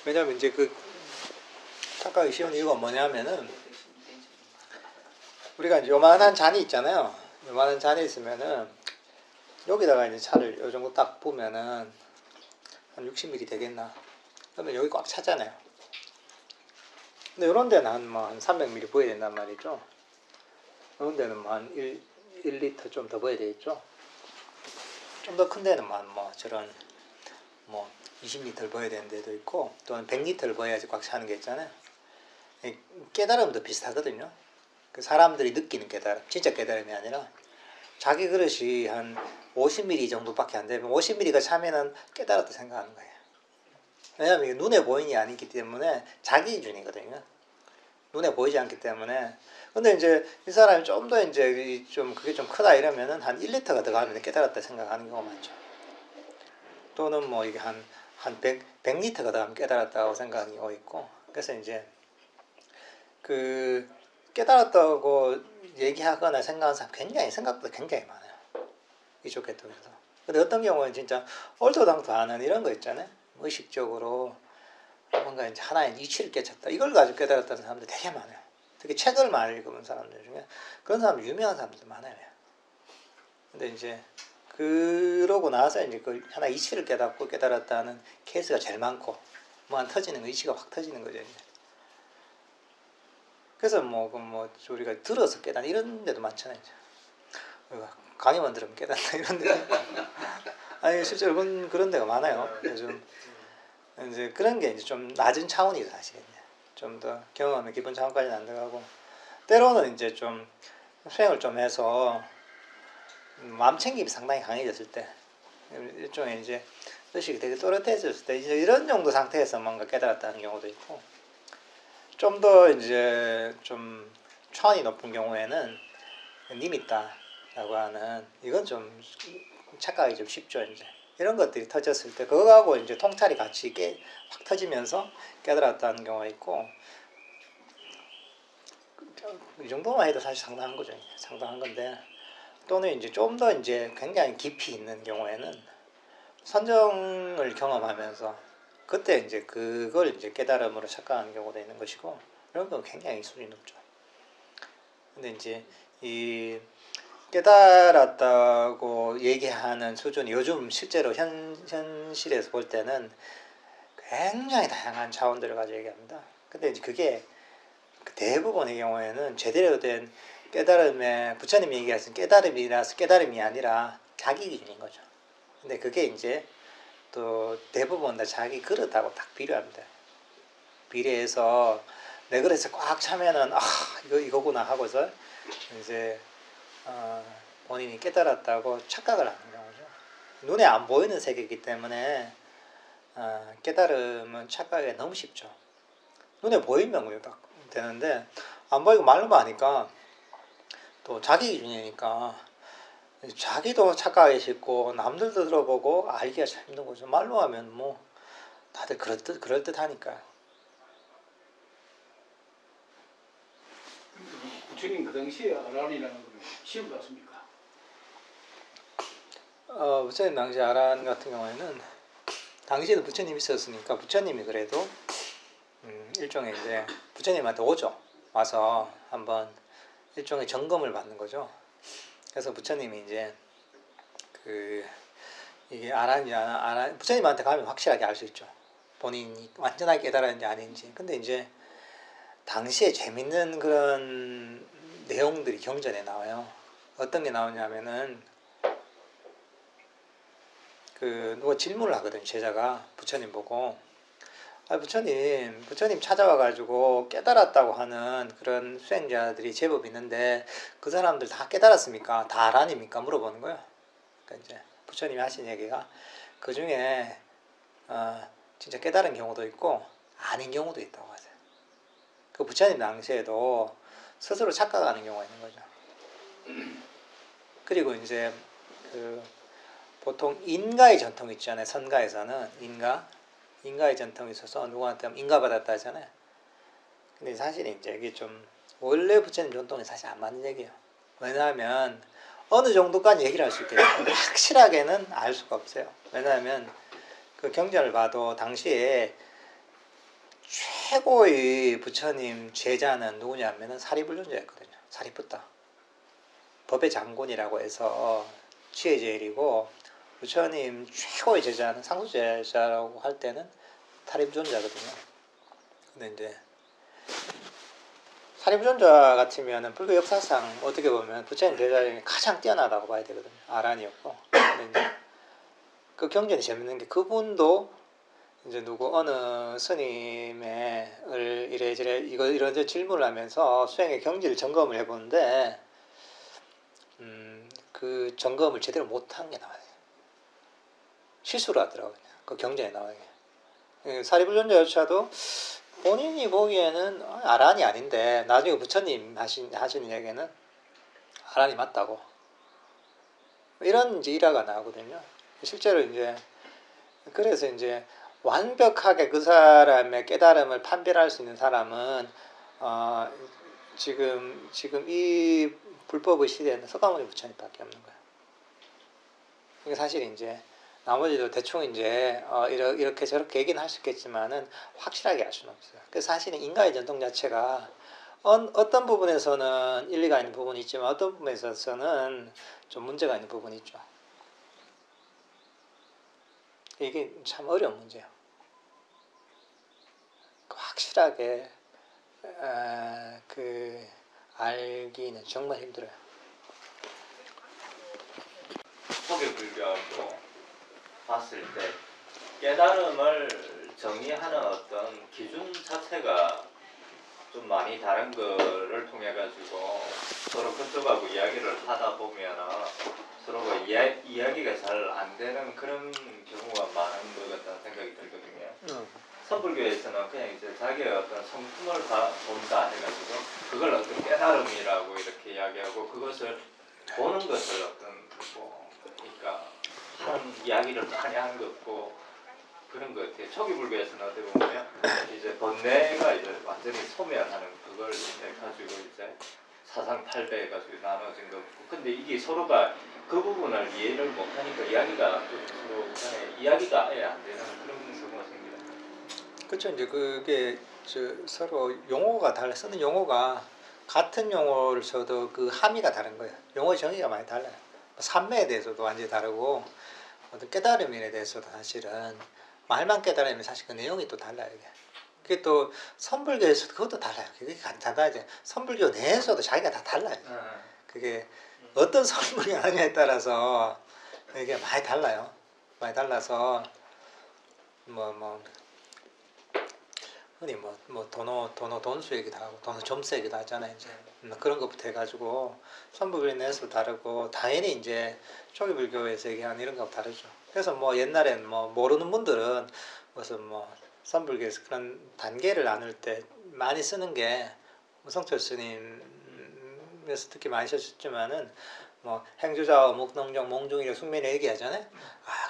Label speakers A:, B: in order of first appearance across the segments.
A: 왜냐면 이제 그 착각이 쉬운 이유가 뭐냐면은 우리가 이제 요만한 잔이 있잖아요. 요만한 잔이 있으면은 여기다가 이제 차를 요 정도 딱 부으면은 한 60ml 되겠나? 그러면 여기 꽉 차잖아요. 근데 이런 데는 한 300ml 부어야 된단 말이죠. 이런 데는 한 1리터 좀 더 부어야 되겠죠. 좀 더 큰 데는 저런 20리터를 부어야 되는 데도 있고 또는 100리터를 부어야지 꽉 차는 게 있잖아요. 깨달음도 비슷하거든요. 그 사람들이 느끼는 깨달음, 진짜 깨달음이 아니라 자기 그릇이 한 50ml 정도밖에 안 되면 50ml가 차면은 깨달았다 생각하는 거예요. 왜냐하면 이게 눈에 보이는 게 아니기 때문에 자기 기준이거든요. 눈에 보이지 않기 때문에. 근데 이제 이 사람이 좀 더 이제 좀 그게 좀 크다 이러면은 한 1리터가 더 가면 깨달았다 생각하는 경우가 많죠. 또는 뭐 이게 한 100리터가 더 가면 깨달았다고 생각하는 경우가 있고. 그래서 이제 그 깨달았다고 얘기하거나 생각하는 사람 생각보다 굉장히 많아요. 이쪽 계통에서. 근데 어떤 경우는 진짜 얼토당토 않은 이런 거 있잖아요. 의식적으로 뭔가 이제 하나의 이치를 깨쳤다. 이걸 가지고 깨달았다는 사람들 되게 많아요. 특히 책을 많이 읽은 사람들 중에 그런 사람 유명한 사람들 많아요. 근데 이제 그러고 나서 이제 그 하나 이치를 깨닫고 깨달았다는 케이스가 제일 많고 뭐 안 터지는 거, 이치가 확 터지는 거죠. 이제. 그래서 우리가 들어서 깨닫는 이런 데도 많잖아요. 이제. 강의만 들으면 깨닫나 이런 데. 아니 실제로 그런 데가 많아요. 요즘 이제 그런 게 이제 좀 낮은 차원이죠 사실은. 좀 더 경험의 기본 차원까지는 안 들어가고 때로는 이제 좀 수행을 좀 해서 마음 챙김이 상당히 강해졌을 때 일종의 이제 의식이 되게 또렷해졌을 때 이제 이런 정도 상태에서 뭔가 깨달았다는 경우도 있고 좀 더 이제 좀 차원이 높은 경우에는 니미타라고 하는 이건 좀 착각이 좀 쉽죠 이제 이런 것들이 터졌을 때 그거하고 이제 통찰이 같이 확 터지면서 깨달았다는 경우가 있고 이 정도만 해도 사실 상당한 거죠. 상당한 건데 또는 이제 좀 더 이제 굉장히 깊이 있는 경우에는 선정을 경험하면서 그때 이제 그걸 이제 깨달음으로 착각하는 경우도 있는 것이고 이런 건 굉장히 수준이 높죠. 근데 이제 이 깨달았다고 얘기하는 수준이 요즘 실제로 현실에서 볼 때는 굉장히 다양한 차원들을 가지고 얘기합니다. 근데 이제 그게 대부분의 경우에는 제대로 된 깨달음에 부처님이 얘기하신 깨달음이라서 깨달음이 아니라 자기 기준인 거죠. 근데 그게 이제 또 대부분 다 자기 그릇하고 딱 비례합니다. 비례해서 내 그릇에 꽉 차면은 이거구나 하고서 이제 본인이 깨달았다고 착각을 하는 경우죠. 눈에 안 보이는 세계이기 때문에 깨달음은 착각이 너무 쉽죠. 눈에 보이면 그냥 딱 되는데 안 보이고 말로만 하니까 또 자기 기준이니까 자기도 착각하기 쉽고 남들도 들어보고 알기가 참 힘든 거죠. 말로 하면 뭐 다들 그럴듯 하니까요.
B: 부처님 그 당시에 아란이라는 걸 시험 봤습니까?
A: 부처님 당시 아란 같은 경우에는 당시에도 부처님이 있었으니까 부처님이 그래도 일종의 이제 부처님한테 오죠. 와서 한번 일종의 점검을 받는 거죠. 그래서 부처님이 이제 이게 아란이 부처님한테 가면 확실하게 알 수 있죠. 본인이 완전하게 깨달았는지 아닌지. 근데 이제 당시에 재밌는 그런 내용들이 경전에 나와요. 어떤 게 나오냐면은 누가 질문을 하거든요. 제자가 부처님 보고 부처님 찾아와가지고 깨달았다고 하는 그런 수행자들이 제법 있는데 그 사람들 다 깨달았습니까? 다 아란입니까? 물어보는 거예요. 그러니까 이제 부처님이 하신 얘기가 그 중에 진짜 깨달은 경우도 있고 아닌 경우도 있다고 하세요. 그 부처님 당시에도 스스로 착각하는 경우가 있는 거죠. 그리고 이제 보통 인가의 전통이 있잖아요. 선가에서는 인가의 전통이 있어서 누구한테 인가받았다 하잖아요. 근데 사실 이제 이게 좀 원래 부처님 전통에 사실 안 맞는 얘기예요. 왜냐하면 어느 정도까지 얘기를 할 수 있겠죠. 근데 확실하게는 알 수가 없어요. 왜냐하면 그 경전을 봐도 당시에 최고의 부처님 제자는 누구냐면은 사리불륜자였거든요. 사리푸타. 법의 장군이라고 해서 취해제일이고 부처님 최고의 제자는 상수제자라고 할 때는 사리불륜자거든요. 근데 이제 사리불륜자 같으면은 불교 역사상 어떻게 보면 부처님 제자 중에 가장 뛰어나다고 봐야 되거든요. 아란이었고. 근데 이제 그 경전이 재밌는 게 그분도 이제 누구 어느 스님의 이래저래 이런 질문을 하면서 수행의 경지를 점검을 해보는데 그 점검을 제대로 못한 게 나와요. 실수를 하더라고요. 그 경전에 나와요. 사리불륜자조차도 본인이 보기에는 아란이 아닌데 나중에 부처님 하시는 얘기는 아란이 맞다고 이런 이제 일화가 나오거든요. 실제로 이제 그래서 이제 완벽하게 그 사람의 깨달음을 판별할 수 있는 사람은 지금 이 불법의 시대에는 석가모니 부처님밖에 없는 거예요. 그러니까 사실 이제 나머지도 대충 이제 이렇게 저렇게 얘기는 할 수 있겠지만은 확실하게 알 수는 없어요. 그래서 사실은 인간의 전통 자체가 어떤 부분에서는 일리가 있는 부분이 있지만 어떤 부분에서는 좀 문제가 있는 부분이 있죠. 이게 참 어려운 문제예요. 확실하게 알기는 정말 힘들어요.
C: 소개 불교하고 봤을 때 깨달음을 정의하는 어떤 기준 자체가 좀 많이 다른 거를 통해 가지고 서로 그쪽하고 이야기를 하다 보면은 서로가 이야기가 잘 안 되는 그런 경우가 많은 것 같다는 생각이 들거든요. 선불교에서는 그냥 이제 자기의 어떤 성품을 본다 해가지고 그걸 어떤 깨달음이라고 이렇게 이야기하고 그것을 보는 것을 어떤 그러니까 하는 이야기를 많이 하는 것 같고 그런 것 같아요. 초기 불교에서는 어떻게 보면 이제 번뇌가 이제 완전히 소멸하는 그걸 이제 가지고 이제 사상 탈배해가지고 나눠진 거고. 근데 이게 서로가 그 부분을 이해를 못하니까 이야기가 좀 서로 간에 이야기가 아예 안 되는 그런 경우가 생기는 거예요.
A: 그렇죠. 이제 그게 서로 용어가 쓰는 용어가 같은 용어를 써도 그 함의가 다른 거예요. 용어 정의가 많이 달라요. 삼매에 대해서도 완전히 다르고 어떤 깨달음에 대해서도 사실은 말만 깨달으면 사실 그 내용이 또 달라요. 그게 또 선불교에서도 그것도 달라요. 그게 간단하지. 선불교 내에서도 자기가 다 달라요. 그게 어떤 선불을 하느냐에 따라서 이게 많이 달라요. 많이 달라서 흔히 돈수 얘기도 하고 돈수 점수 얘기도 하잖아요. 이제 그런 것부터 해가지고 선불교 내에서도 다르고 당연히 이제 초기 불교에서 얘기하는 이런 거하고 다르죠. 그래서 옛날엔 모르는 분들은 무슨 선불교에서 그런 단계를 나눌 때 많이 쓰는 게 성철 스님에서 특히 많이 쓰셨지만은 행주자 목농정 몽중이려 숙면에 얘기하잖아요.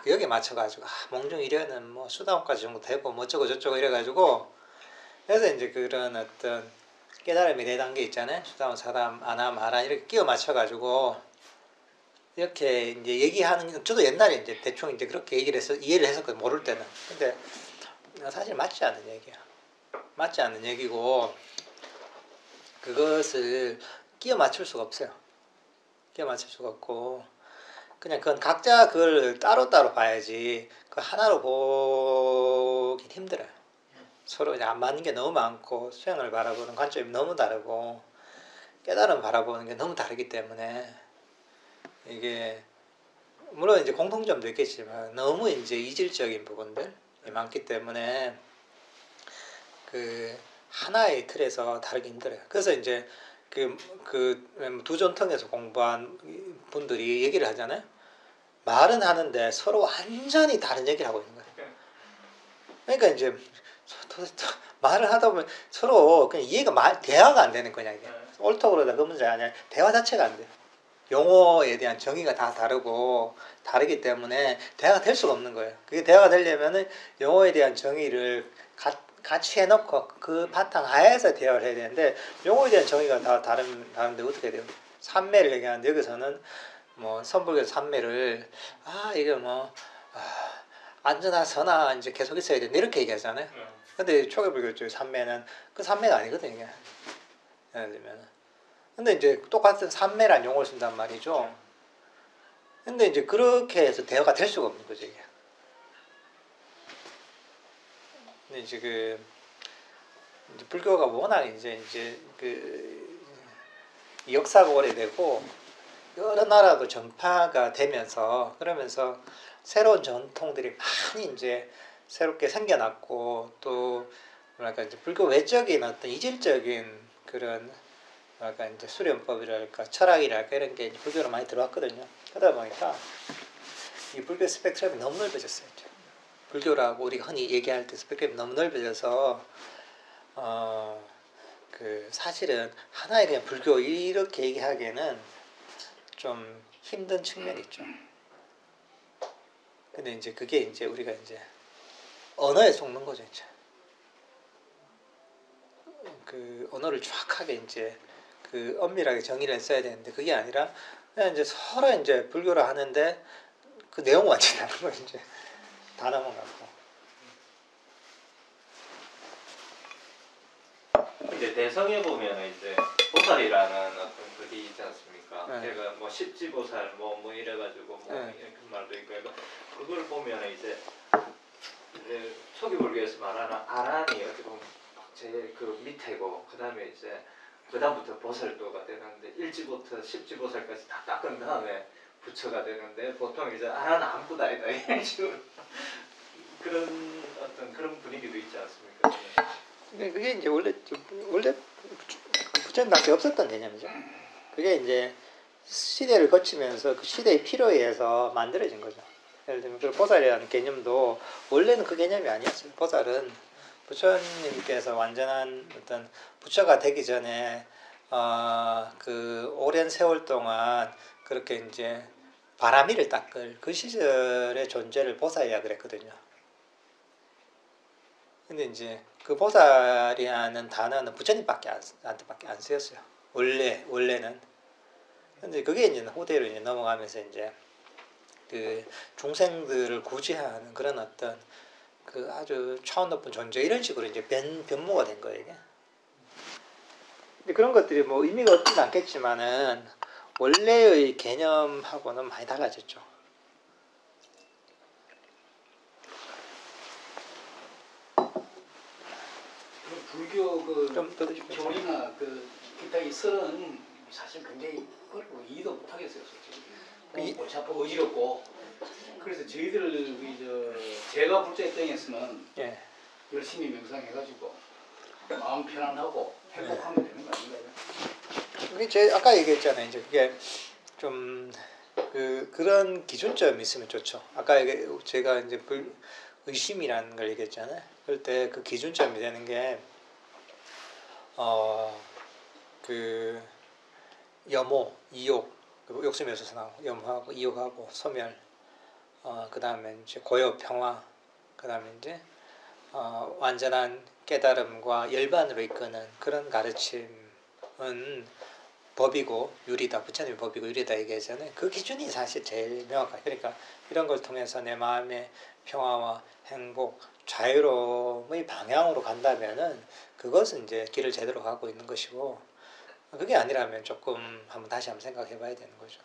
A: 여기 맞춰가지고 몽중이려는 수다원까지 정도 되고 어쩌고 저쩌고 이래가지고 그래서 이제 그런 어떤 깨달음의 네 단계 있잖아요. 수다원 사담 아남 아란 이렇게 끼워 맞춰가지고 이렇게 이제 얘기하는 저도 옛날에 이제 대충 이제 그렇게 얘기를 해서 이해를 했었거든요. 모를 때는. 근데 사실 맞지 않는 얘기야. 맞지 않는 얘기고 그것을 끼워 맞출 수가 없어요. 끼워 맞출 수가 없고 그냥 그건 각자 그걸 따로따로 봐야지 그 하나로 보기 힘들어요. 서로 이제 안 맞는 게 너무 많고 수행을 바라보는 관점이 너무 다르고 깨달음 바라보는 게 너무 다르기 때문에 이게 물론 이제 공통점도 있겠지만 너무 이제 이질적인 부분들이 많기 때문에 그 하나의 틀에서 다르기 힘들어요. 그래서 이제 그 두전통에서 공부한 분들이 얘기를 하잖아요. 말은 하는데 서로 완전히 다른 얘기를 하고 있는 거예요. 그러니까 이제 말을 하다 보면 서로 그냥 대화가 안 되는 거냐 이게. 옳다고 그러다 그 문제 아니야. 대화 자체가 안 돼요. 용어에 대한 정의가 다 다르고 다르기 때문에 대화가 될 수가 없는 거예요. 그게 대화가 되려면은 용어에 대한 정의를 같이 해놓고 그 바탕 하에서 대화를 해야 되는데 용어에 대한 정의가 다 다른데 어떻게 돼요? 삼매를 얘기하는데 여기서는 뭐 선불교 삼매를 이게 뭐 안전하 선하 이제 계속 있어야 돼 이렇게 얘기하잖아요. 근데 초계불교 쪽 삼매는 그 삼매가 아니거든요. 이게. 예를 들면 근데 이제 똑같은 삼매란 용어를 쓴단 말이죠. 근데 이제 그렇게 해서 대화가 될 수가 없는 거죠 이게. 근데 이제 이제 불교가 워낙 이제 그 역사가 오래되고 여러 나라도 전파가 되면서 그러면서 새로운 전통들이 많이 이제 새롭게 생겨났고 또 뭐랄까 이제 불교 외적인 어떤 이질적인 그런 뭐랄까 이제 수련법이랄까 철학이랄까 이런 게 이제 불교로 많이 들어왔거든요. 그러다 보니까 이 불교 스펙트럼이 너무 넓어졌어요. 이제. 불교라고 우리가 흔히 얘기할 때 스펙트럼이 너무 넓어져서 그 사실은 하나의 그냥 불교 이렇게 얘기하기에는 좀 힘든 측면이 있죠. 근데 이제 그게 이제 우리가 이제 언어에 속는 거죠, 이제. 그 언어를 정확하게 이제 그 엄밀하게 정의를 써야 되는데 그게 아니라 그냥 이제 서로 이제 불교를 하는데 그 내용 완전히 다른 거 이제 다 넘어가고.
C: 이제 대성에 보면 이제 보살이라는 어떤 글이 있지 않습니까?
A: 네.
C: 제가 뭐 십지보살 뭐 이래가지고 뭐
A: 네.
C: 이렇게 말도 있고 해서 그걸 보면 이제 초기불교에서 말하는 아란이 어떻게 보면 제일 그 밑에고 그 다음에 이제 그 다음부터 보살도가 되는데 1지부터 10지보살까지 다 닦은 다음에 부처가 되는데 보통 이제 아란 아무것도 아니다 이런 식으로 그런 어떤 그런 분위기도 있지 않습니까?
A: 근데 그게 이제 원래 부처님 당시 없었던 개념이죠. 그게 이제 시대를 거치면서 그 시대의 필요에 의해서 만들어진 거죠. 예를 들면 그 보살이라는 개념도 원래는 그 개념이 아니었어요. 보살은 부처님께서 완전한 어떤 부처가 되기 전에 그 오랜 세월 동안 그렇게 이제 바라미를 닦을 그 시절의 존재를 보살이라 그랬거든요. 근데 이제 그 보살이라는 단어는 부처님밖에 한테밖에 안 쓰였어요. 원래는. 근데 그게 이제 후대로 이제 넘어가면서 이제 그 중생들을 구제하는 그런 어떤 그 아주 차원 높은 존재 이런 식으로 이제 변모가 된 거예요. 이게. 근데 그런 것들이 뭐 의미가 없지는 않겠지만은 원래의 개념하고는 많이 달라졌죠.
B: 불교
A: 좀 더 드시면
B: 교리나 그 기타 이 설은 사실 굉장히 어렵고 이해도 못하겠어요, 솔직히. 복잡하고 어지럽고. 그래서 저희들 제가 불자의 땅에서는
A: 예.
B: 열심히 명상해가지고 마음 편안하고 행복하면 되는 거 아닌가요?
A: 그게 제 아까 얘기했잖아요. 이제 그게 좀 그런 기준점이 있으면 좋죠. 아까 제가 이제 의심이라는 걸 얘기했잖아요. 그럴 때 그 기준점이 되는 게 그 염호, 이욕, 욕심에 있어서 나오고 염호하고 이욕하고 소멸, 그 다음에 이제 고요, 평화, 그 다음에 이제 완전한 깨달음과 열반으로 이끄는 그런 가르침은 법이고 유리다. 부처님의 법이고 유리다 얘기하잖아요. 그 기준이 사실 제일 명확해요. 그러니까 이런 걸 통해서 내 마음의 평화와 행복, 자유로움의 방향으로 간다면은 그것은 이제 길을 제대로 가고 있는 것이고 그게 아니라면 조금 다시 한번 생각해 봐야 되는 거죠.